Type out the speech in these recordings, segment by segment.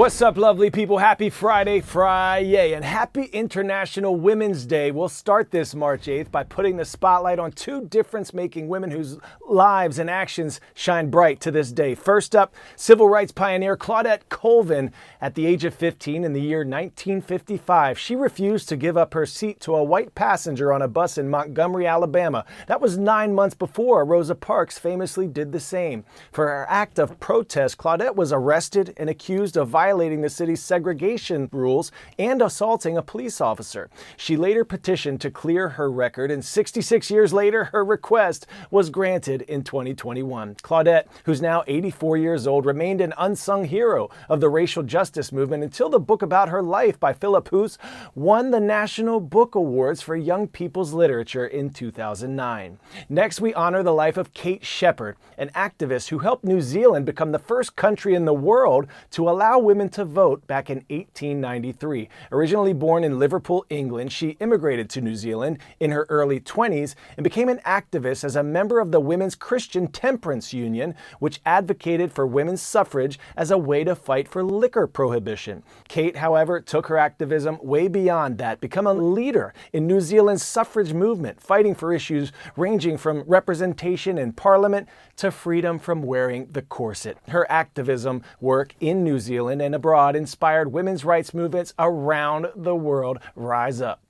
What's up, lovely people? Happy Friday, and happy International Women's Day. We'll start this March 8th by putting the spotlight on two difference-making women whose lives and actions shine bright to this day. First up, civil rights pioneer Claudette Colvin. At the age of 15 in the year 1955, she refused to give up her seat to a white passenger on a bus in Montgomery, Alabama. That was 9 months before Rosa Parks famously did the same. For her act of protest, Claudette was arrested and accused of violating the city's segregation rules and assaulting a police officer. She later petitioned to clear her record, and 66 years later, her request was granted in 2021. Claudette, who's now 84 years old, remained an unsung hero of the racial justice movement until the book about her life by Philip Hoos won the National Book Awards for Young People's Literature in 2009. Next, we honor the life of Kate Sheppard, an activist who helped New Zealand become the first country in the world to allow women to vote back in 1893. Originally born in Liverpool, England, she immigrated to New Zealand in her early 20s and became an activist as a member of the Women's Christian Temperance Union, which advocated for women's suffrage as a way to fight for liquor prohibition. Kate, however, took her activism way beyond that, become a leader in New Zealand's suffrage movement, fighting for issues ranging from representation in Parliament to freedom from wearing the corset. Her activism work in New Zealand and abroad inspired women's rights movements around the world rise up.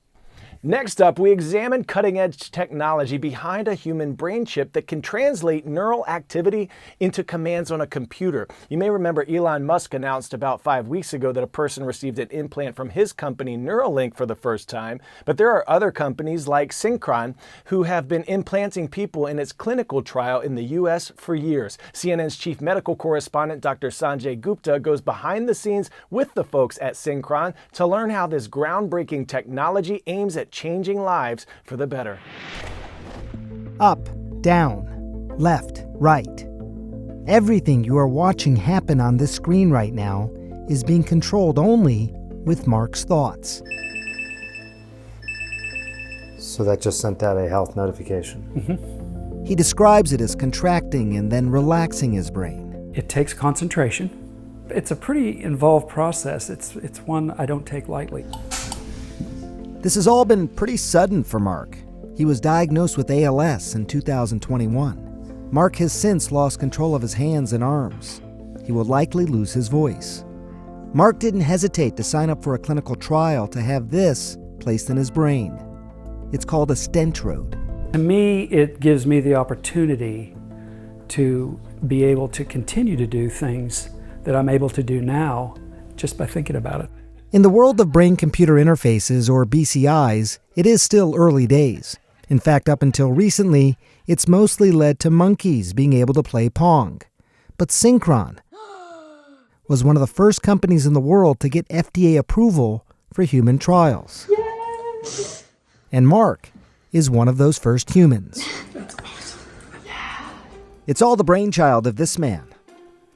Next up, we examine cutting-edge technology behind a human brain chip that can translate neural activity into commands on a computer. You may remember Elon Musk announced about 5 weeks ago that a person received an implant from his company Neuralink for the first time, but there are other companies like Synchron who have been implanting people in its clinical trial in the US for years. CNN's chief medical correspondent Dr. Sanjay Gupta goes behind the scenes with the folks at Synchron to learn how this groundbreaking technology aims at changing lives for the better. Up, down, left, right. Everything you are watching happen on this screen right now is being controlled only with Mark's thoughts. So that just sent out a health notification. Mm-hmm. He describes it as contracting and then relaxing his brain. It takes concentration. It's a pretty involved process. It's one I don't take lightly. This has all been pretty sudden for Mark. He was diagnosed with ALS in 2021. Mark has since lost control of his hands and arms. He will likely lose his voice. Mark didn't hesitate to sign up for a clinical trial to have this placed in his brain. It's called a Stentrode. To me, it gives me the opportunity to be able to continue to do things that I'm able to do now just by thinking about it. In the world of brain-computer interfaces, or BCIs, it is still early days. In fact, up until recently, it's mostly led to monkeys being able to play Pong. But Synchron was one of the first companies in the world to get FDA approval for human trials. Yay! And Mark is one of those first humans. That's awesome. Yeah. It's all the brainchild of this man,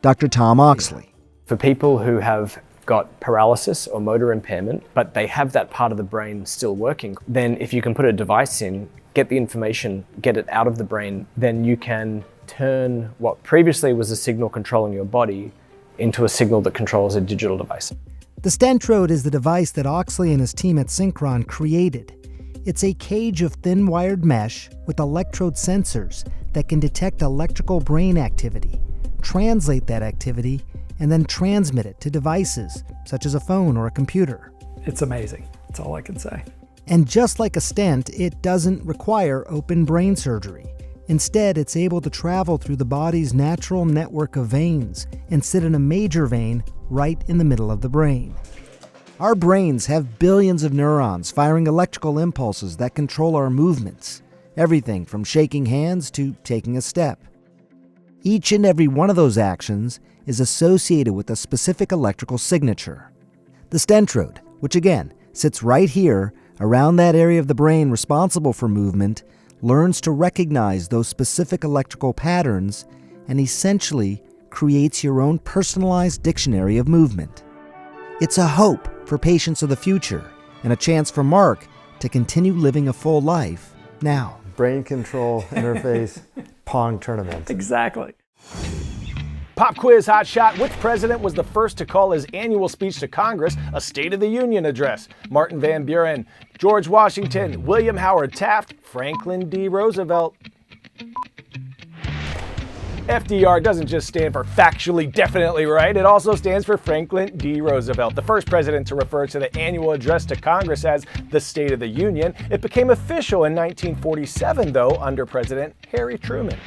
Dr. Tom Oxley. For people who have got paralysis or motor impairment, but they have that part of the brain still working, then if you can put a device in, get the information, get it out of the brain, then you can turn what previously was a signal controlling your body into a signal that controls a digital device. The Stentrode is the device that Oxley and his team at Synchron created. It's a cage of thin wired mesh with electrode sensors that can detect electrical brain activity, translate that activity, and then transmit it to devices such as a phone or a computer. It's amazing. That's all I can say. And just like a stent, it doesn't require open brain surgery. Instead, it's able to travel through the body's natural network of veins and sit in a major vein right in the middle of the brain. Our brains have billions of neurons firing electrical impulses that control our movements, everything from shaking hands to taking a step. Each and every one of those actions is associated with a specific electrical signature. The Stentrode, which again sits right here around that area of the brain responsible for movement, learns to recognize those specific electrical patterns and essentially creates your own personalized dictionary of movement. It's a hope for patients of the future and a chance for Mark to continue living a full life now. Brain control interface Pong tournament. Exactly. Pop quiz hot shot. Which president was the first to call his annual speech to Congress a State of the Union address? Martin Van Buren, George Washington, William Howard Taft, Franklin D. Roosevelt. FDR doesn't just stand for factually definitely right, it also stands for Franklin D. Roosevelt, the first president to refer to the annual address to Congress as the State of the Union. It became official in 1947, though, under President Harry Truman.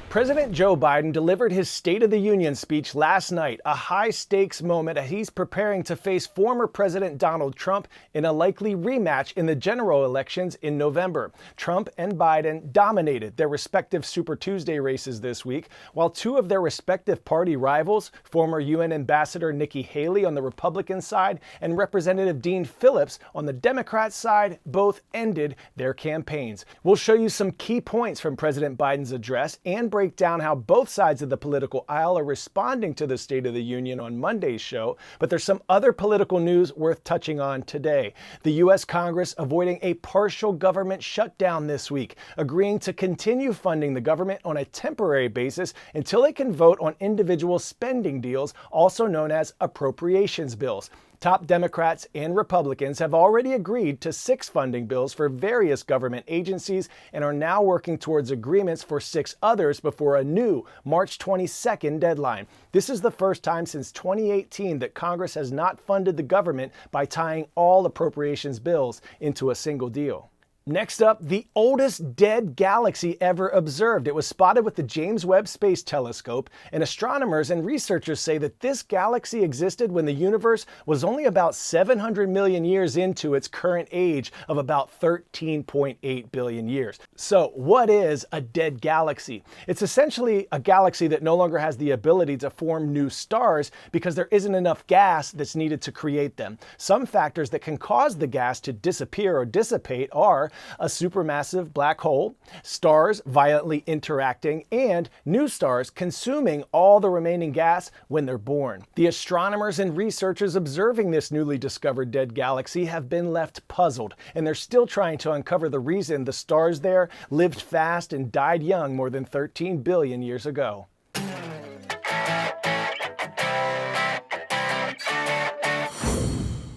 President Joe Biden delivered his State of the Union speech last night, a high-stakes moment as he's preparing to face former President Donald Trump in a likely rematch in the general elections in November. Trump and Biden dominated their respective Super Tuesday races this week, while two of their respective party rivals, former UN Ambassador Nikki Haley on the Republican side and Representative Dean Phillips on the Democrat side, both ended their campaigns. We'll show you some key points from President Biden's address and break down how both sides of the political aisle are responding to the State of the Union on Monday's show, but there's some other political news worth touching on today. The U.S. Congress avoiding a partial government shutdown this week, agreeing to continue funding the government on a temporary basis until it can vote on individual spending deals, also known as appropriations bills. Top Democrats and Republicans have already agreed to 6 funding bills for various government agencies and are now working towards agreements for 6 others before a new March 22nd deadline. This is the first time since 2018 that Congress has not funded the government by tying all appropriations bills into a single deal. Next up, the oldest dead galaxy ever observed. It was spotted with the James Webb Space Telescope, and astronomers and researchers say that this galaxy existed when the universe was only about 700 million years into its current age of about 13.8 billion years. So, what is a dead galaxy? It's essentially a galaxy that no longer has the ability to form new stars because there isn't enough gas that's needed to create them. Some factors that can cause the gas to disappear or dissipate are a supermassive black hole, stars violently interacting, and new stars consuming all the remaining gas when they're born. The astronomers and researchers observing this newly discovered dead galaxy have been left puzzled, and they're still trying to uncover the reason the stars there lived fast and died young more than 13 billion years ago.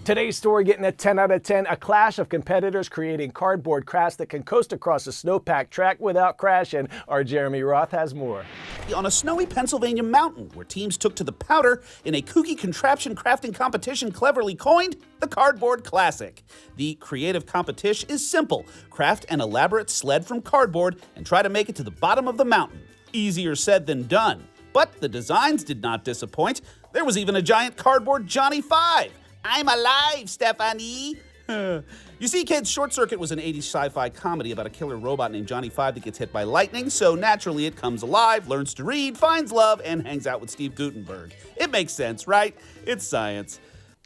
Today's story getting a 10 out of 10, a clash of competitors creating cardboard crafts that can coast across a snow-packed track without crashing. Our Jeremy Roth has more. On a snowy Pennsylvania mountain, where teams took to the powder in a kooky contraption crafting competition cleverly coined the Cardboard Classic. The creative competition is simple. Craft an elaborate sled from cardboard and try to make it to the bottom of the mountain. Easier said than done. But the designs did not disappoint. There was even a giant cardboard Johnny 5. I'm alive, Stephanie! You see, kids, Short Circuit was an 80s sci-fi comedy about a killer robot named Johnny 5 that gets hit by lightning, so naturally it comes alive, learns to read, finds love, and hangs out with Steve Gutenberg. It makes sense, right? It's science.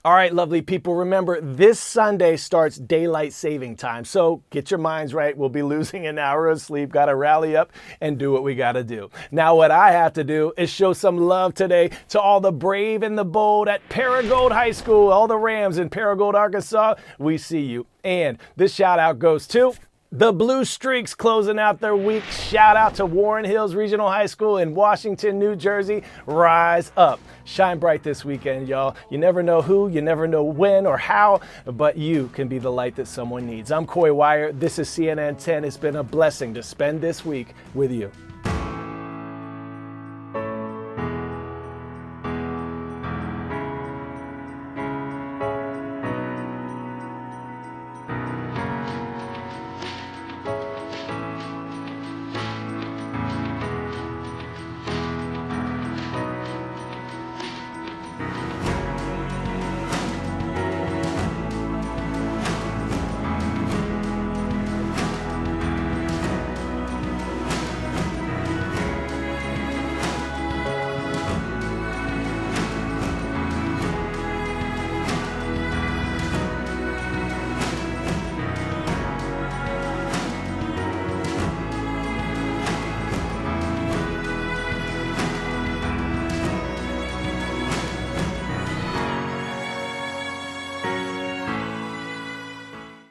All right, lovely people, remember this Sunday starts daylight saving time, so get your minds right. We'll be losing an hour of sleep. Got to rally up and do what we got to do. Now, what I have to do is show some love today to all the brave and the bold at Paragould High School, all the Rams in Paragould, Arkansas. We see you. And this shout out goes to the Blue Streaks closing out their week. Shout out to Warren Hills Regional High School in Washington, New Jersey. Rise up. Shine bright this weekend, y'all. You never know who, you never know when or how, but you can be the light that someone needs. I'm Coy Wire. This is CNN 10. It's been a blessing to spend this week with you.